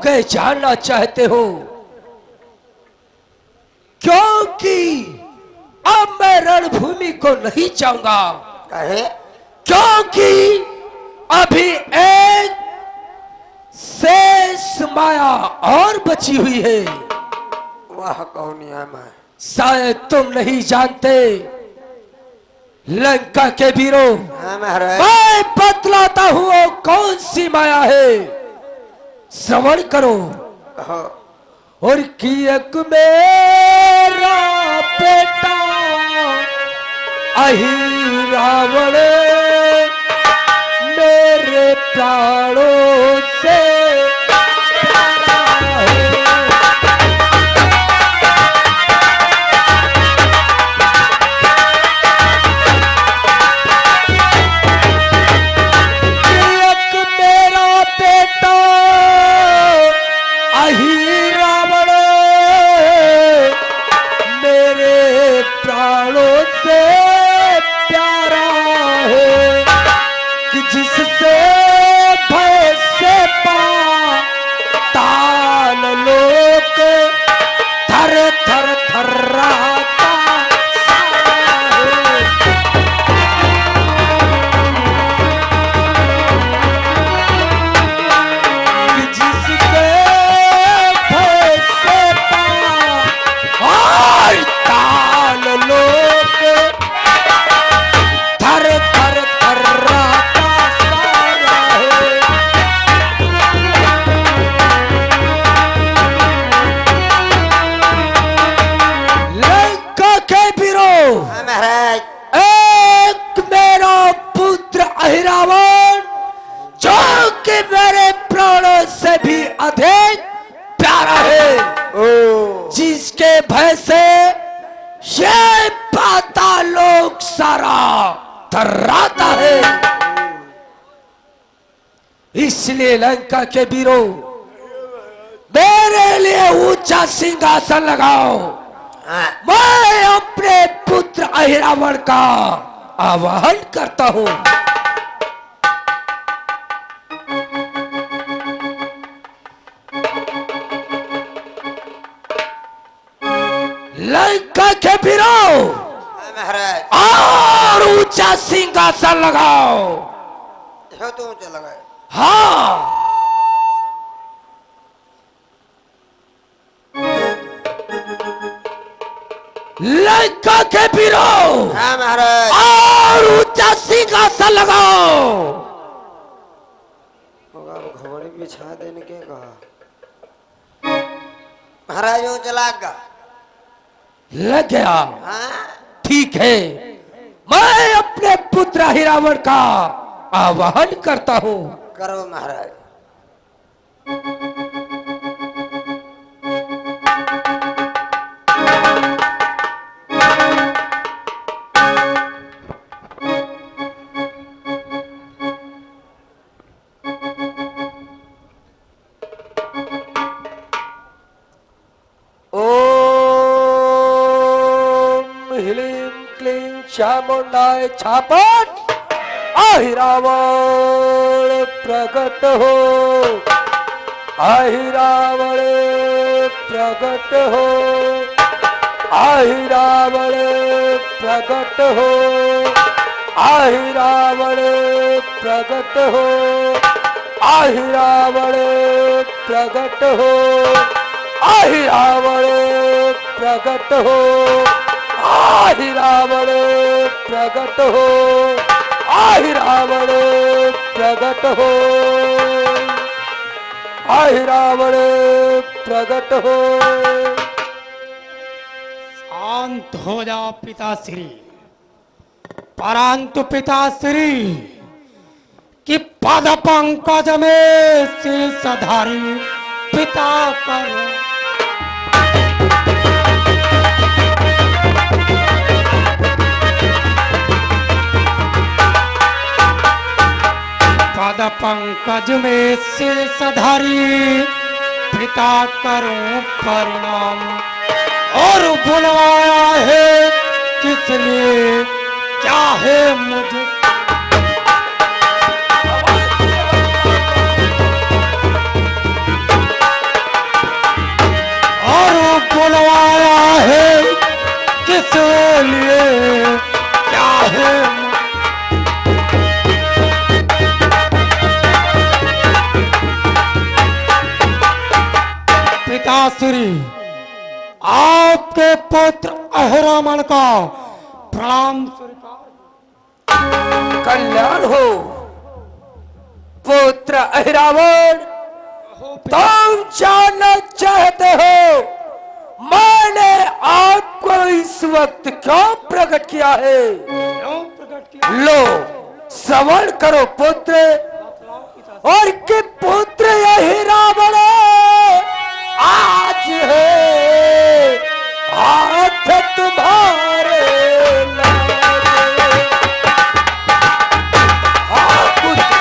गए जानना चाहते हो, क्योंकि अब मैं रणभूमि को नहीं जाऊंगा। कहे क्योंकि अभी एक शेष माया और बची हुई है। वह कौन है? मैं शायद तुम नहीं जानते लंका के वीरों। हाँ महाराज। मैं बतलाता हूं वो कौन सी माया है, श्रवण करो। कहो। और कि एक मेरा बेटा अहि रावण मेरे प्राणों से प्यारा है। एक मेरा बेटा अहि रावण मेरे प्राणों से प्यारा है, कि जिससे भय से ताल लोक थर थर थर्राता सारा है। कि जिसके भय से और ताल लोक थर थर थर्राता सारा है। लंका के वीरों, हाँ महाराज। एक मेरा पुत्र अहिरावण जो कि मेरे प्राणों से भी अधिक प्यारा है, ओ जिसके भय से ये पाताल लोक सारा थर्राता है। इसलिए लंका के वीरों, मेरे लिए ऊंचा सिंहासन लगाओ। हाँ। मैं अपने पुत्र अहिरावण का आवाहन करता हूं। लंका के वीरों, हाँ महाराज। और ऊंचा सिंहासन लगाओ। हो तो ऊंचा लगाए। हाँ, लंका के वीरों, हाँ महाराज। और ऊंचा सिंहासन लगाओ। होगा घोड़ी बिछा देने के कहा। महाराज ऊंचा लागा। लग गया। हाँ। ठीक है, मैं अपने पुत्र अहिरावण का आवाहन करता हूं। करो महाराज। चामुंडाय छापट अहिरावण प्रकट हो, अहिरावण प्रकट हो, अहिरावण प्रकट हो, अहिरावण प्रकट हो, अहिरावण प्रकट हो, अहिरावण प्रकट हो, अहिरावण प्रकट हो, अहिरावण प्रकट हो, अहिरावण प्रकट हो। शांत हो जाओ पिताश्री, परंतु पिताश्री कि पद पंकज में शीर्षधारी पिता कर पद पंकज में शीर्षधारी पिता करूं परिणाम, और बुलवाया है किस लिए, क्या है मुझे पिताश्री, आपके पुत्र अहिरामण का प्रणाम स्वीकार। कल्याण हो पुत्र अहिरावण। तुम जानना चाहते हो मैंने आपको इस वक्त क्यों प्रकट किया है? क्यों प्रकट किया? लो श्रवण करो पुत्र, और कि पुत्र अहिरावण आज है हाथ तुम्हारे लाए। हाँ पुत्र,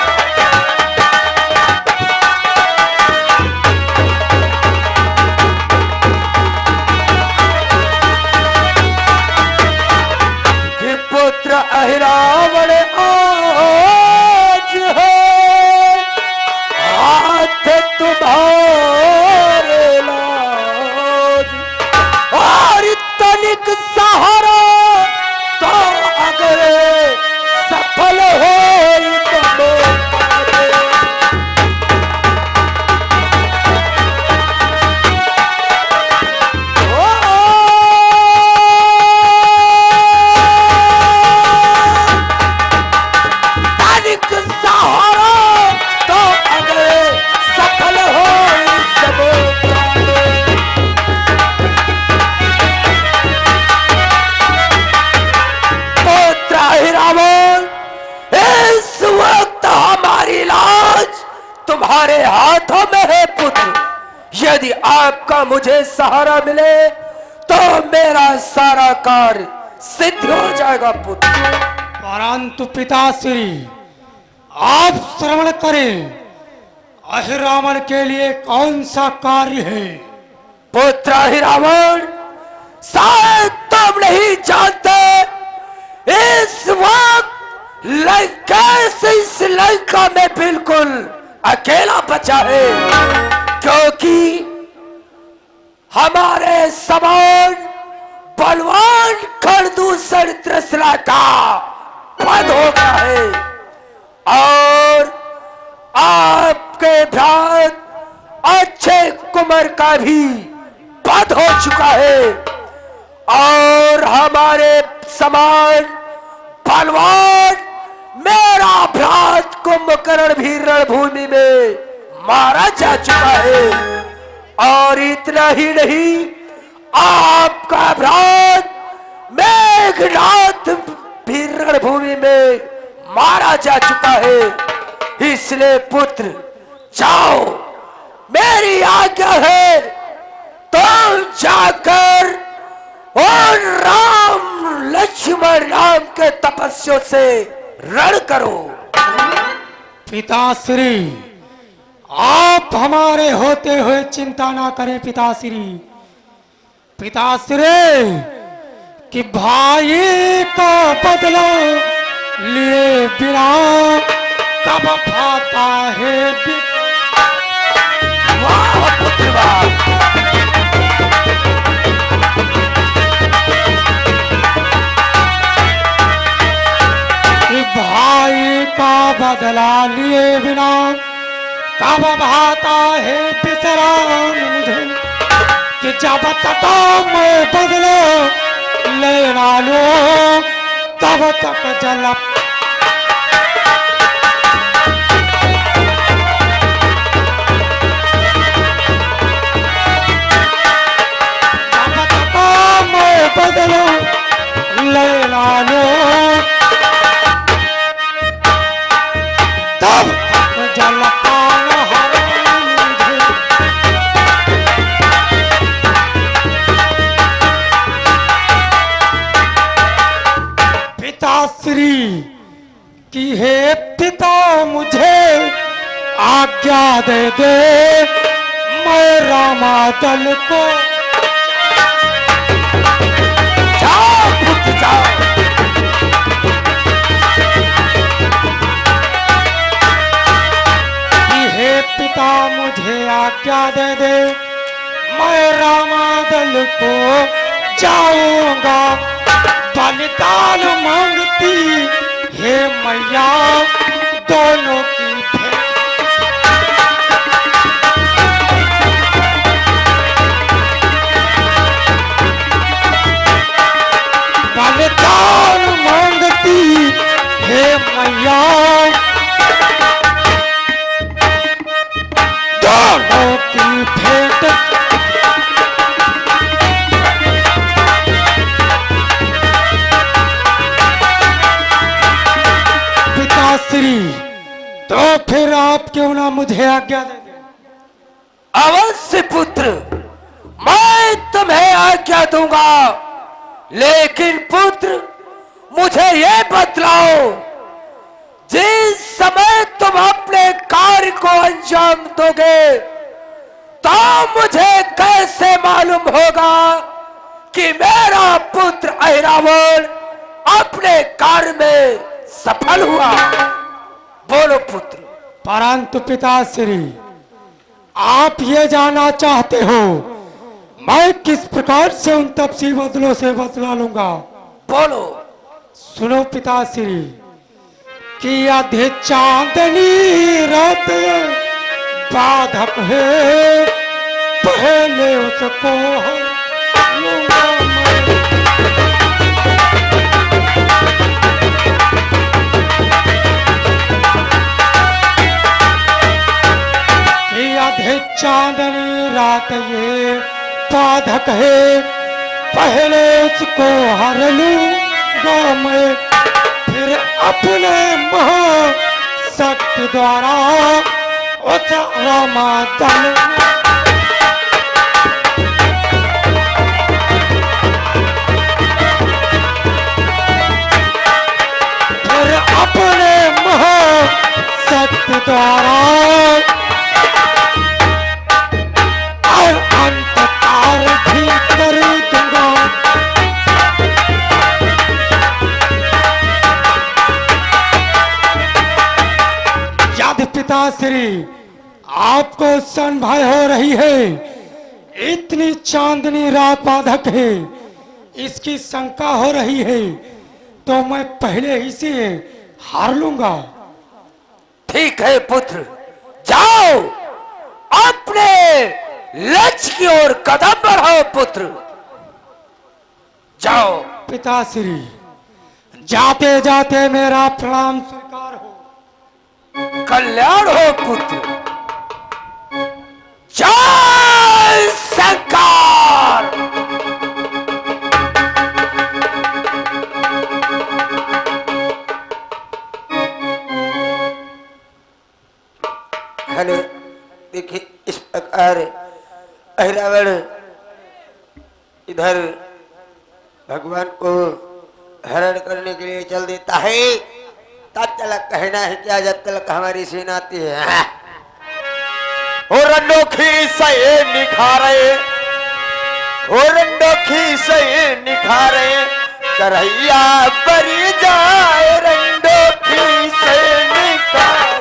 कि पुत्र अहिरावण आज है हाथ तुम्हारे लाज, और तनिक सहारा तो अगर सफल हो तो तनिक सहारा तो अगर सफल हो सब पुत्र अहिरावण, इस वक्त हमारी लाज तुम्हारे हाथों में है पुत्र। यदि आपका मुझे सहारा मिले तो मेरा सारा कार्य सिद्ध हो जाएगा पुत्र। परंतु पिताश्री, आप श्रवण करें, अहिरावण के लिए कौन सा कार्य है? पुत्र अहिरावण, शायद तुम नहीं जानते इस वक्त लंकेश इस लंका में बिल्कुल अकेला बचा है, क्योंकि हमारे समान बलवान खरदूषण त्रिशला का वध हो गया है, और आपके भ्रात अक्षय कुमार का भी वध हो चुका है, और हमारे समान बलवान मेरा भ्रात कुंभकर्ण भी रणभूमि में मारा जा चुका है। और इतना ही नहीं, आपका भ्रात मेघनाथ भी रणभूमि में मारा जा चुका है। इसलिए पुत्र जाओ, मेरी आज्ञा है, तुम जाकर और राम लक्ष्मण नाम के तपस्या से रण करो। पिताश्री, आप हमारे होते हुए चिंता ना करें पिताश्री। पिताश्री, कि भाई का बदला लिए बिना कब फाता है वाह पुत्र वाह। कि भाई का बदला लिए बिना कब भाता है विश्राम मुझे, कि जब तक मैं बदलो लेना लो तब तक जल बदलो लेना लो तब तक जल पान हराम मुझे। पिताश्री, कि हे पिता मुझे आज्ञा दे दे, मैं रामादल को जाओ पुत्र जाओ। हे पिता मुझे आज्ञा दे दे, मैं रामादल को जाऊंगा। बलिदान मांगती हे मैया दोनों की भेंट। क्यों ना मुझे आज्ञा दे दे। अवश्य पुत्र, मैं तुम्हें आज्ञा दूंगा, लेकिन पुत्र मुझे ये बतलाओ, जिस समय तुम अपने कार्य को अंजाम दोगे तो मुझे कैसे मालूम होगा कि मेरा पुत्र अहिरावण अपने कार्य में सफल हुआ? बोलो पुत्र। परंतु पिताश्री, आप ये जानना चाहते हो मैं किस प्रकार से उन तपसी बदलों से बदला लूंगा? बोलो। सुनो पिताश्री, कि आधे चांदनी रात बाधक है, पहले उसको लूंगा मैं। कि आधे चांदनी रात ये बाधक है, पहले उसको हर लूंगा मैं, फिर अपने महाशक्ति द्वारा उस रामादल फिर अपने महाशक्ति द्वारा और अंतकार भी कर दूंगा। पिताश्री, आपको संभय हो रही है, इतनी चांदनी रात बाधक है, इसकी शंका हो रही है, तो मैं पहले ही से हार लूंगा। ठीक है पुत्र, जाओ अपने लक्ष्य की ओर कदम बढ़ाओ पुत्र, जाओ। पिताश्री, जाते जाते मेरा प्रणाम स्वीकार हो। कल्याण हो पुत्र। जय शंकर। हेलो, देखिए इस प्रकार अहिरावण इधर भगवान को हरण करने के लिए चल देता है। तब तक कहना है क्या, जब तक हमारी सेना आती है। और अनोखी से निखारे, और अनोखी से निखारे, करैया बरी जाए रंडोखी से निखारे।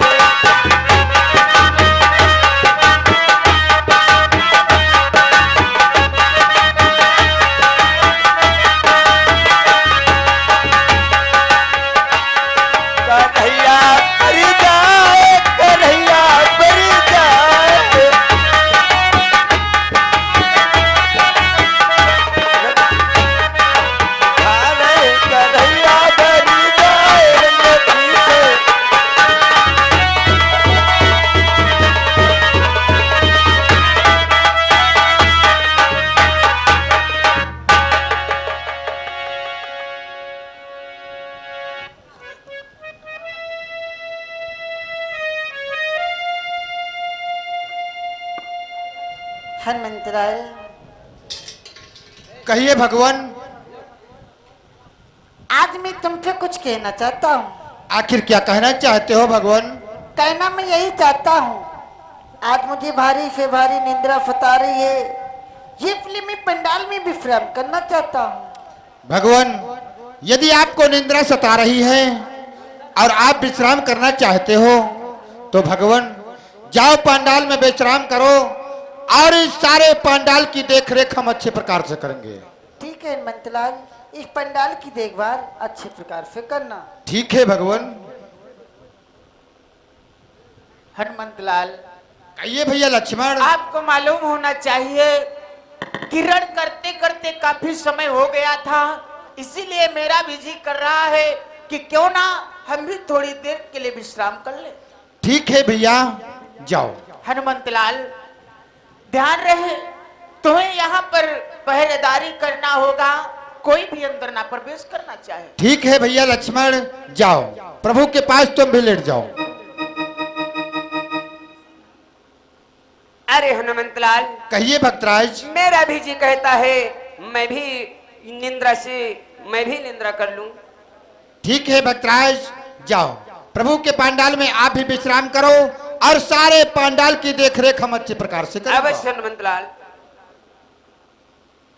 हनुमंतराय, कहिए भगवान। आज मैं तुमसे कुछ कहना चाहता हूँ। आखिर क्या कहना चाहते हो भगवान? कहना मैं यही चाहता हूँ, आज मुझे भारी से भारी निंद्रा सता रही है, ये फिल्मी पंडाल में विश्राम करना चाहता हूँ। भगवान, यदि आपको निंद्रा सता रही है और आप विश्राम करना चाहते हो तो भगवान जाओ पंडाल में विश्राम करो, और इस सारे पंडाल की देखरेख हम अच्छे प्रकार से करेंगे। ठीक है हनुमंतलाल, इस पंडाल की देखभाल अच्छे प्रकार से करना। ठीक है भगवान। हनुमंतलाल, कहिए भैया लक्ष्मण। आपको मालूम होना चाहिए किरण करते करते काफी समय हो गया था, इसीलिए मेरा भी जी कर रहा है कि क्यों ना हम भी थोड़ी देर के लिए विश्राम कर ले। ठीक है भैया, जाओ। हनुमंतलाल, ध्यान रहे, तुम्हें यहाँ पर पहरेदारी करना होगा, कोई भी अंदर ना प्रवेश करना चाहे। ठीक है भैया लक्ष्मण, जाओ, प्रभु के पास तुम भी लेट जाओ। अरे हनुमंतलाल, कहिए भक्तराज। मेरा भी जी कहता है मैं भी निंद्रा कर लूं। ठीक है भक्तराज, जाओ प्रभु के पांडाल में आप भी विश्राम करो और सारे पांडाल की देखरेख हम अच्छे प्रकार से करेंगे। अवश्य हनुमंतलाल।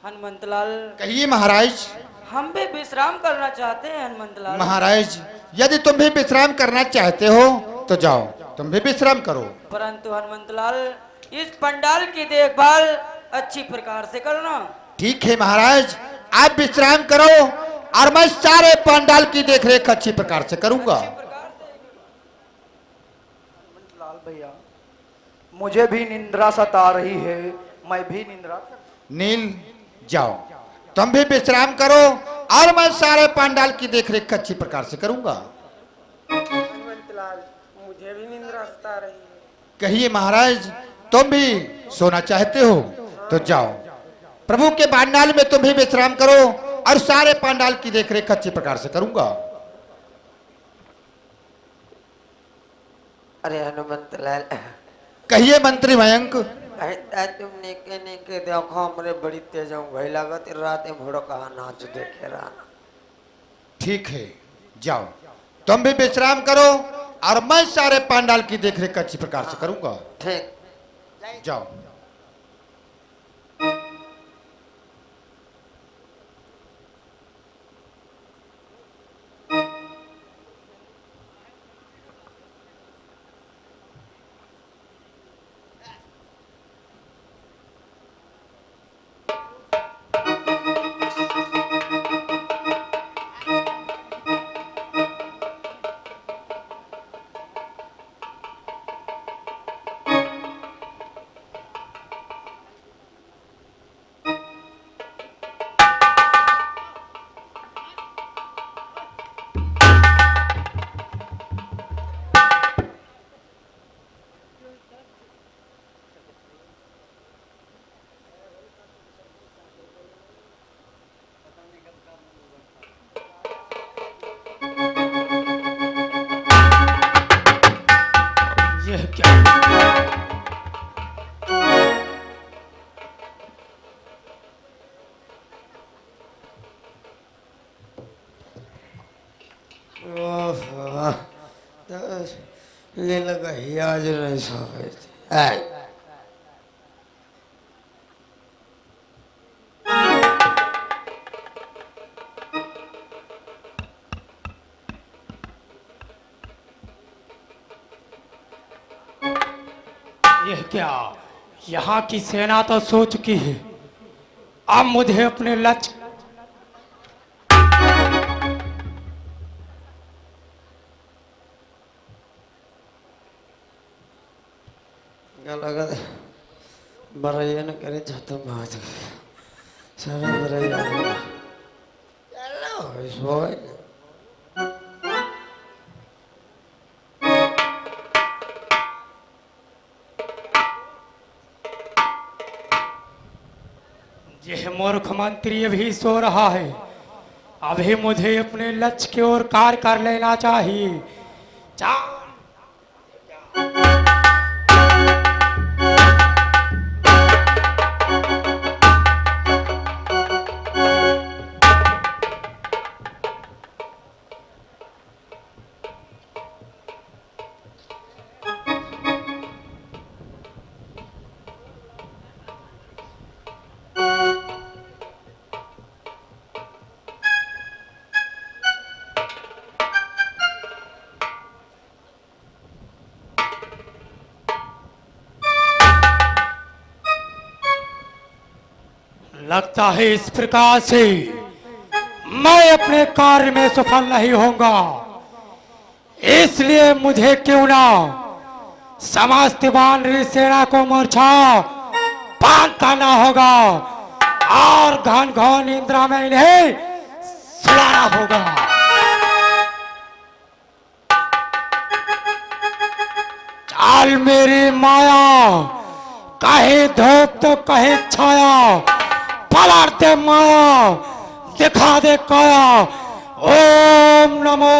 हनुमंतलाल, कहिए महाराज। हम भी विश्राम करना चाहते हैं हनुमंतलाल। महाराज, यदि तुम भी विश्राम करना चाहते हो तो जाओ, तुम भी विश्राम करो। परंतु हनुमंतलाल, इस पंडाल की देखभाल अच्छी प्रकार से करना। ठीक है महाराज, आप विश्राम करो और मैं सारे पंडाल की देखरेख अच्छी प्रकार से करूंगा। लाल भैया, मुझे भी निंद्रा सता रही है, मैं भी निंद्रा। नील, जाओ तुम भी विश्राम करो और मैं सारे पंडाल की देखरेख अच्छी प्रकार से करूंगा। मुझे भी निंद्रा सता रही है। कहिए महाराज, तुम भी सोना चाहते हो तो जाओ, प्रभु के पांडाल में तुम भी विश्राम करो और सारे पांडाल की देखरेख अच्छी प्रकार से करूंगा। अरे हनुमंतलाल, कहिए मंत्री मयंक। तुमने के देखो हमरे बड़ी तेज भई लागत रात भोड़ो कहा नाच देखे रहा। ठीक है, जाओ तुम भी विश्राम करो और मैं सारे पांडाल की देखरेख अच्छी प्रकार से करूंगा। ठीक, जाओ। यह क्या? ये लगा ही आज नहीं सो गई थी। यह क्या? यहाँ की सेना तो सो चुकी है। अब मुझे अपने लक्ष्य लगा बरैया न करे जाता बात सारा बरैया चलो सोए। यह मूर्ख मंत्री अभी सो रहा है। अभी मुझे अपने लक्ष्य की ओर कार्य कर लेना चाहिए। चाल। लगता है इस प्रकार से मैं अपने कार्य में सफल नहीं होऊंगा। इसलिए मुझे क्यों ना समस्त वानरी सेना को मोर्चा बांध करना होगा और घन घन निद्रा में इन्हें सुलाना होगा। चाल मेरी माया, कहे धूप तो कहे छाया, पलट दे माया, दिखा दे काया। ओम नमो।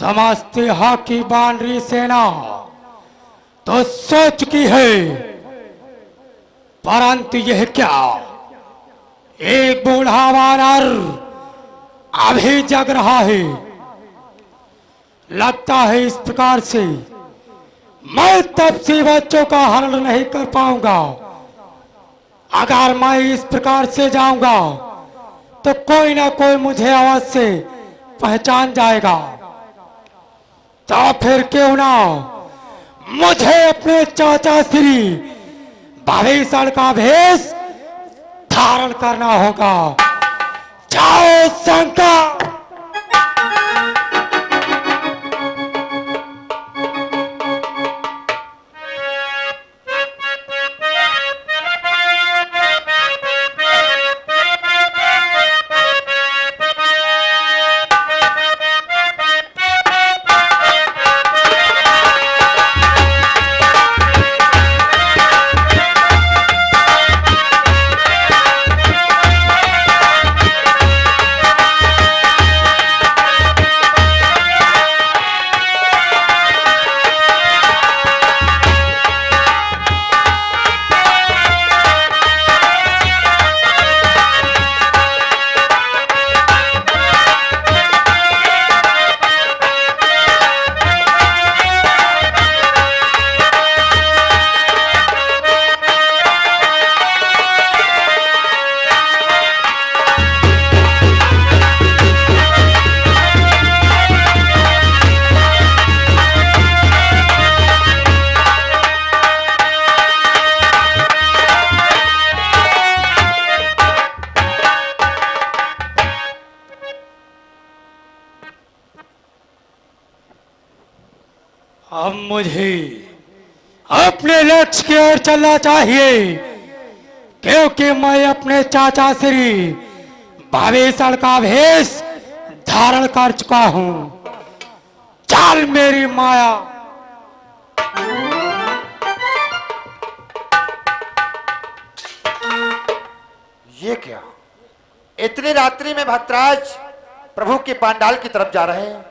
समझते हो कि बानरी सेना तो सो चुकी है, परंतु यह क्या, एक बूढ़ा वानर अभी जग रहा है। लगता है इस प्रकार से मैं तब से बच्चों का हरण नहीं कर पाऊंगा। अगर मैं इस प्रकार से जाऊंगा तो कोई ना कोई मुझे अवश्य पहचान जाएगा। तो फिर क्यों ना मुझे अपने चाचा श्री भविष्य का भेष धारण करना होगा। जाओ शंकर। अब मुझे अपने लक्ष्य की ओर चलना चाहिए, क्योंकि मैं अपने चाचा श्री भविष्य का भेष धारण कर चुका हूं। चल मेरी माया। ये क्या, इतनी रात्रि में भक्तराज प्रभु के पांडाल की तरफ जा रहे हैं।